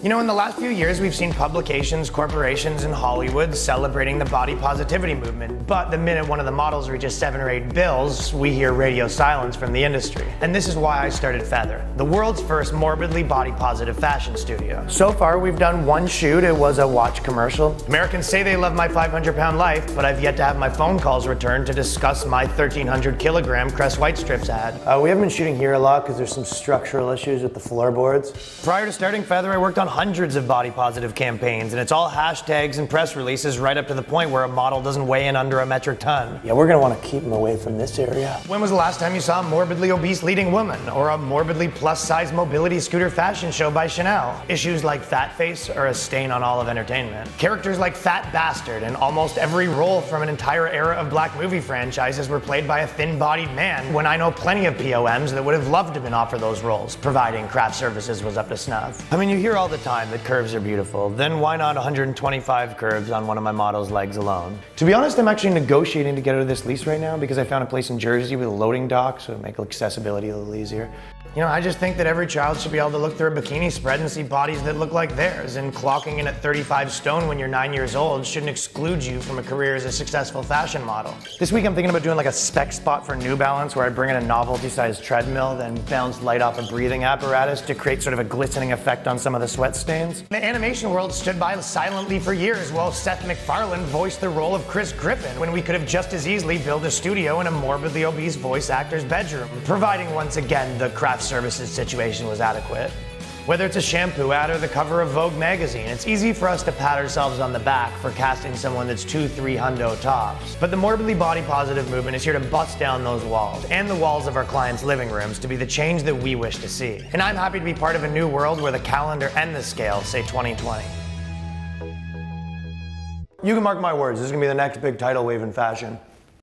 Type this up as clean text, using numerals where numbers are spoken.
You know, in the last few years, we've seen publications, corporations, and Hollywood celebrating the body positivity movement. But the minute one of the models reaches 7 or 8 bills, we hear radio silence from the industry. And this is why I started Feather, the world's first morbidly body positive fashion studio. So far, we've done one shoot. It was a watch commercial. Americans say they love my 500-pound life, but I've yet to have my phone calls returned to discuss my 1,300-kilogram Crest White Strips ad. We haven't been shooting here a lot because there's some structural issues with the floorboards. Prior to starting Feather, I worked on hundreds of body positive campaigns, and it's all hashtags and press releases right up to the point where a model doesn't weigh in under a metric ton. Yeah, we're gonna want to keep them away from this area. When was the last time you saw a morbidly obese leading woman or a morbidly plus-size mobility scooter fashion show by Chanel? Issues like fat face are a stain on all of entertainment. Characters like Fat Bastard and almost every role from an entire era of black movie franchises were played by a thin-bodied man, when I know plenty of POMs that would have loved to have been offered those roles, providing craft services was up to snuff. I mean, you hear all the time that curves are beautiful, then why not 125 curves on one of my model's legs alone? To be honest, I'm actually negotiating to get out of this lease right now because I found a place in Jersey with a loading dock, so it'll make accessibility a little easier. You know, I just think that every child should be able to look through a bikini spread and see bodies that look like theirs, and clocking in at 35 stone when you're 9 years old shouldn't exclude you from a career as a successful fashion model. This week I'm thinking about doing like a spec spot for New Balance where I bring in a novelty-sized treadmill, then bounce light off a breathing apparatus to create sort of a glistening effect on some of the sweat stains. The animation world stood by silently for years while Seth MacFarlane voiced the role of Chris Griffin, when we could have just as easily built a studio in a morbidly obese voice actor's bedroom, providing once again the craft services situation was adequate. Whether it's a shampoo ad or the cover of Vogue magazine, it's easy for us to pat ourselves on the back for casting someone that's 2-3 hundo tops. But the morbidly body positive movement is here to bust down those walls and the walls of our clients' living rooms to be the change that we wish to see. And I'm happy to be part of a new world where the calendar and the scale say 2020. You can mark my words, this is gonna be the next big tidal wave in fashion.